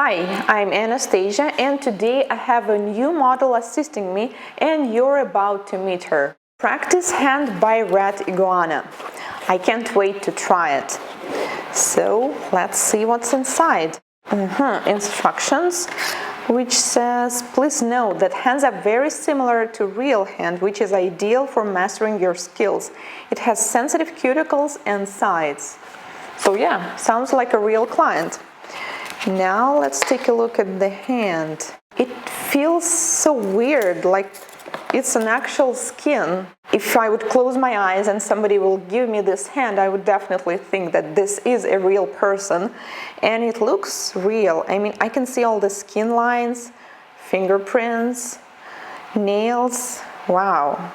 Hi, I'm Anastasia and today I have a new model assisting me and you're about to meet her. Practice hand by Red Iguana. I can't wait to try it. So let's see what's inside. Instructions, which says, please note that hands are very similar to real hand, which is ideal for mastering your skills. It has sensitive cuticles and sides. So yeah, sounds like a real client. Now let's take a look at the hand. It feels so weird, like it's an actual skin. If I would close my eyes and somebody will give me this hand, I would definitely think that this is a real person. And it looks real. I mean, I can see all the skin lines, fingerprints, nails. Wow.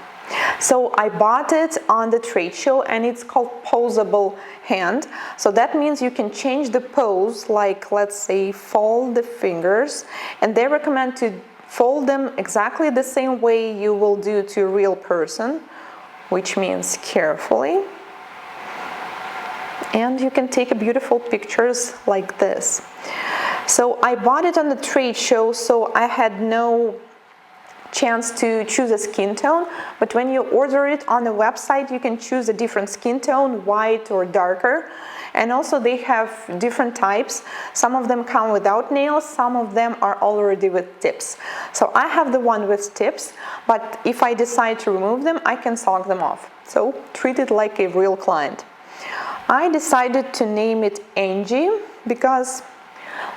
So I bought it on the trade show and it's called posable hand. So that means you can change the pose, like let's say fold the fingers, and they recommend to fold them exactly the same way you will do to a real person, which means carefully. And you can take beautiful pictures like this. So I bought it on the trade show, so I had no chance to choose a skin tone, but when you order it on the website you can choose a different skin tone, white or darker, and also they have different types. Some of them come without nails, some of them are already with tips. So I have the one with tips, but if I decide to remove them I can select them off. So treat it like a real client. I decided to name it Angie because,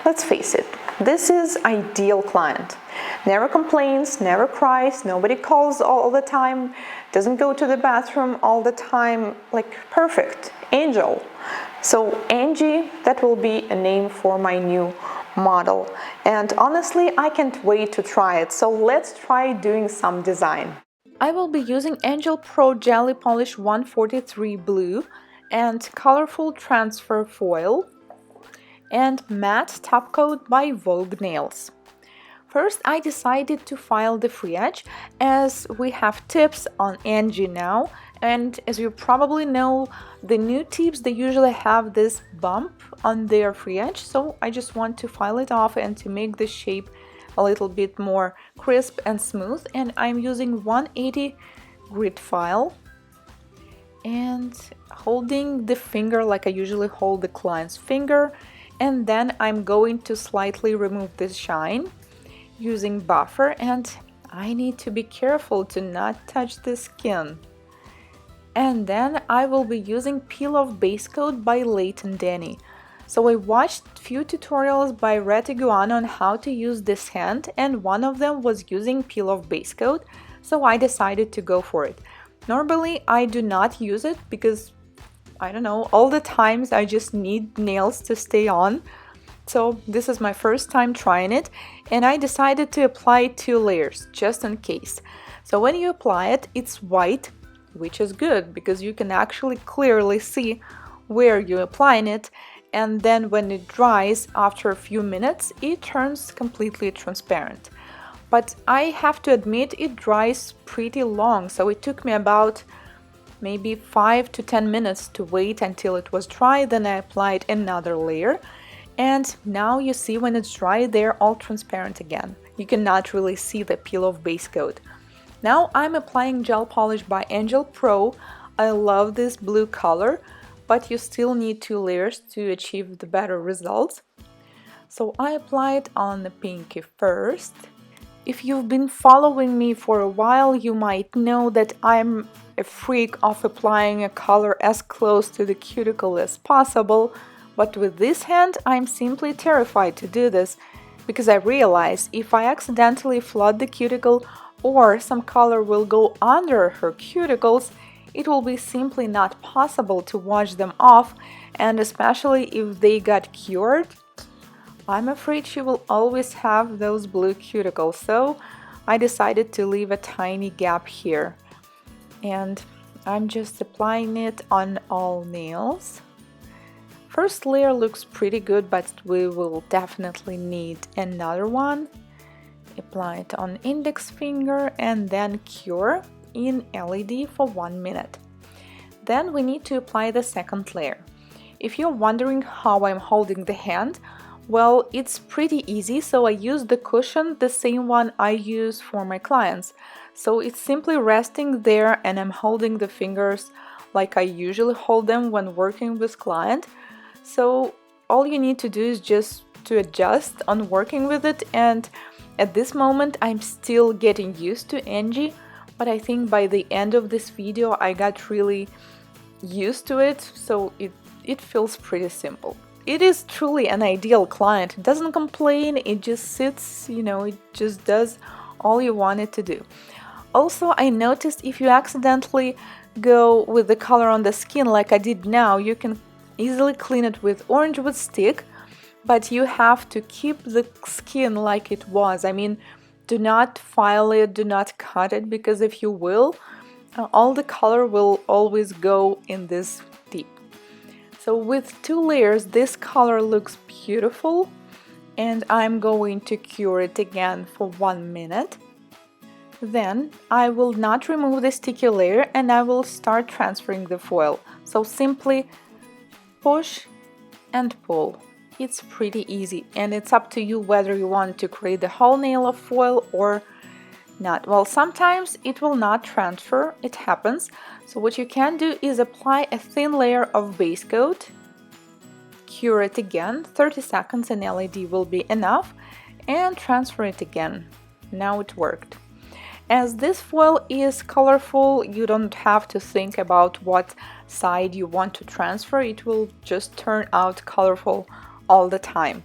let's face it, this is ideal client. Never complains, never cries, nobody calls all the time, doesn't go to the bathroom all the time, like perfect, angel. So Angie, that will be a name for my new model. And honestly, I can't wait to try it. So let's try doing some design. I will be using Angel Pro Jelly Polish 143 Blue and colorful transfer foil and matte top coat by Vogue Nails. First, I decided to file the free edge, as we have tips on Angie now, and as you probably know, the new tips, they usually have this bump on their free edge, so I just want to file it off and to make the shape a little bit more crisp and smooth, and I'm using 180 grit file and holding the finger like I usually hold the client's finger, and then I'm going to slightly remove this shine using buffer, and I need to be careful to not touch the skin. And then I will be using Peel Off Base Coat by Leighton Denny. So I watched few tutorials by Red Iguana on how to use this hand, and one of them was using Peel Off Base Coat, so I decided to go for it. Normally I do not use it because, I don't know, all the times I just need nails to stay on. So this is my first time trying it, and I decided to apply 2 layers just in case. So when you apply it, it's white, which is good because you can actually clearly see where you're applying it, and then when it dries after a few minutes, it turns completely transparent. But I have to admit it dries pretty long, so it took me about maybe 5 to 10 minutes to wait until it was dry, then I applied another layer. And now you see when it's dry, they're all transparent again. You cannot really see the peel off base coat. Now I'm applying gel polish by Angel Pro. I love this blue color, but you still need 2 layers to achieve the better results. So I apply it on the pinky first. If you've been following me for a while, you might know that I'm a freak of applying a color as close to the cuticle as possible. But with this hand, I'm simply terrified to do this, because I realize if I accidentally flood the cuticle or some color will go under her cuticles, it will be simply not possible to wash them off, and especially if they got cured, I'm afraid she will always have those blue cuticles, so I decided to leave a tiny gap here. And I'm just applying it on all nails. First layer looks pretty good, but we will definitely need another one. Apply it on index finger and then cure in LED for 1 minute. Then we need to apply the second layer. If you're wondering how I'm holding the hand, Well, it's pretty easy, so I use the cushion, the same one I use for my clients. So it's simply resting there and I'm holding the fingers like I usually hold them when working with client. So all you need to do is just to adjust on working with it, and at this moment I'm still getting used to Angie, but I think by the end of this video I got really used to it, so it feels pretty simple. It is truly an ideal client. It doesn't complain, it just sits, it just does all you want it to do. Also, I noticed if you accidentally go with the color on the skin like I did now, you can easily clean it with orange wood stick, but you have to keep the skin like it was. I mean, do not file it, do not cut it, because if you will, all the color will always go in this tip. So with 2 layers, this color looks beautiful, and I'm going to cure it again for 1 minute. Then I will not remove the sticky layer and I will start transferring the foil. So simply push and pull. It's pretty easy, and it's up to you whether you want to create the whole nail of foil or not. Well, sometimes it will not transfer, it happens. So what you can do is apply a thin layer of base coat, cure it again, 30 seconds, an LED will be enough, and transfer it again. Now it worked. As this foil is colorful, you don't have to think about what side you want to transfer. It will just turn out colorful all the time.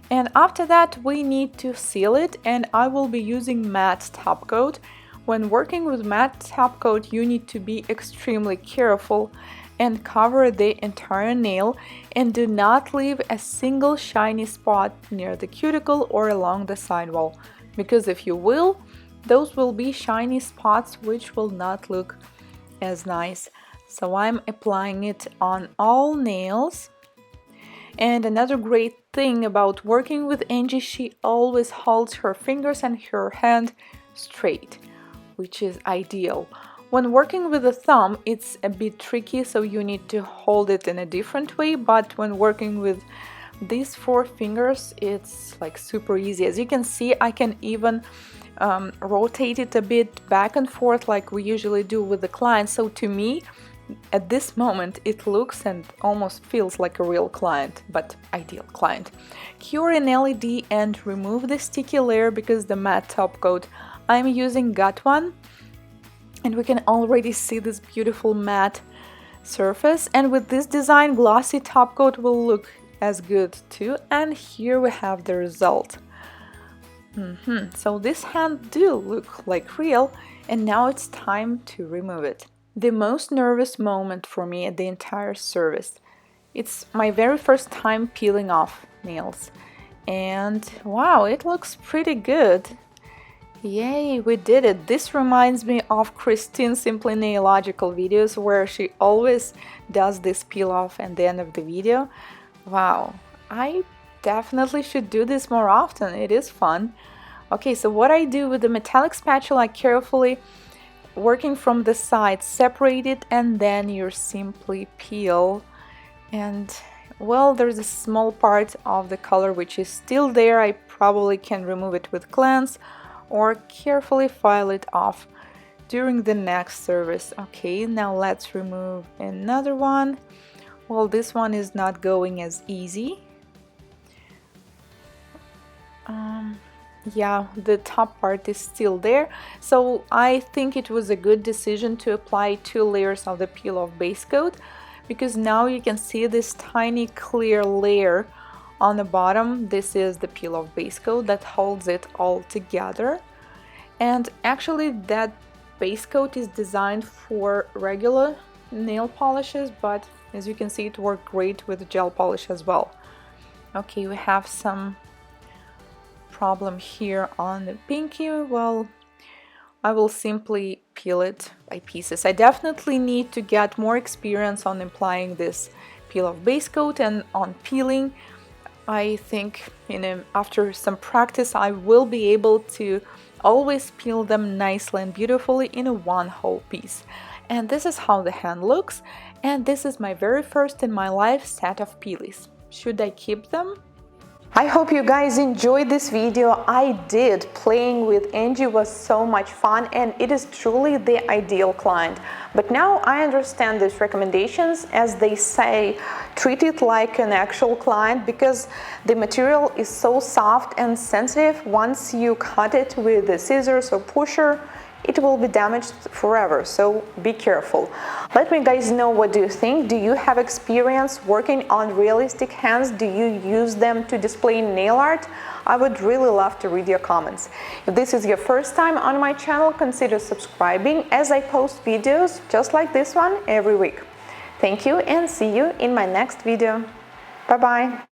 And after that, we need to seal it, and I will be using matte top coat. When working with matte top coat, you need to be extremely careful and cover the entire nail, and do not leave a single shiny spot near the cuticle or along the sidewall, because if you will, those will be shiny spots which will not look as nice. So I'm applying it on all nails. And another great thing about working with Angie, she always holds her fingers and her hand straight, which is ideal. When working with the thumb, it's a bit tricky, so you need to hold it in a different way, but when working with these 4 fingers, it's like super easy. As you can see, I can even rotate it a bit back and forth like we usually do with the client. So to me, at this moment, it looks and almost feels like a real client, but ideal client. Cure an LED and remove the sticky layer, because the matte top coat I'm using got one, and we can already see this beautiful matte surface. And with this design, glossy top coat will look as good too. And here we have the result. So this hand do look like real, and now it's time to remove it. The most nervous moment for me at the entire service. It's my very first time peeling off nails, and wow, it looks pretty good. Yay, we did it! This reminds me of Christine's Simply Nailogical videos, where she always does this peel off at the end of the video. Wow, I definitely should do this more often. It is fun. Okay, so what I do with the metallic spatula, I carefully, working from the side, separate it, and then you simply peel. And well, there's a small part of the color which is still there. I probably can remove it with cleanse or carefully file it off during the next service. Okay, now let's remove another one. Well, this one is not going as easy. Yeah, the top part is still there, so I think it was a good decision to apply 2 layers of the peel-off base coat, because now you can see this tiny clear layer on the bottom. This is the peel-off base coat that holds it all together. And actually that base coat is designed for regular nail polishes, but as you can see, it worked great with gel polish as well. Okay, we have some problem here on the pinky. Well, I will simply peel it by pieces. I definitely need to get more experience on applying this peel-off base coat and on peeling. I think after some practice I will be able to always peel them nicely and beautifully in a one whole piece. And this is how the hand looks, and this is my very first in my life set of peelies. Should I keep them? I hope you guys enjoyed this video. I did. Playing with Angie was so much fun, and it is truly the ideal client. But now I understand these recommendations, as they say, treat it like an actual client, because the material is so soft and sensitive. Once you cut it with the scissors or pusher, it will be damaged forever, so be careful. Let me guys know, what do you think? Do you have experience working on realistic hands? Do you use them to display nail art? I would really love to read your comments. If this is your first time on my channel, consider subscribing, as I post videos just like this one every week. Thank you, and see you in my next video. Bye bye.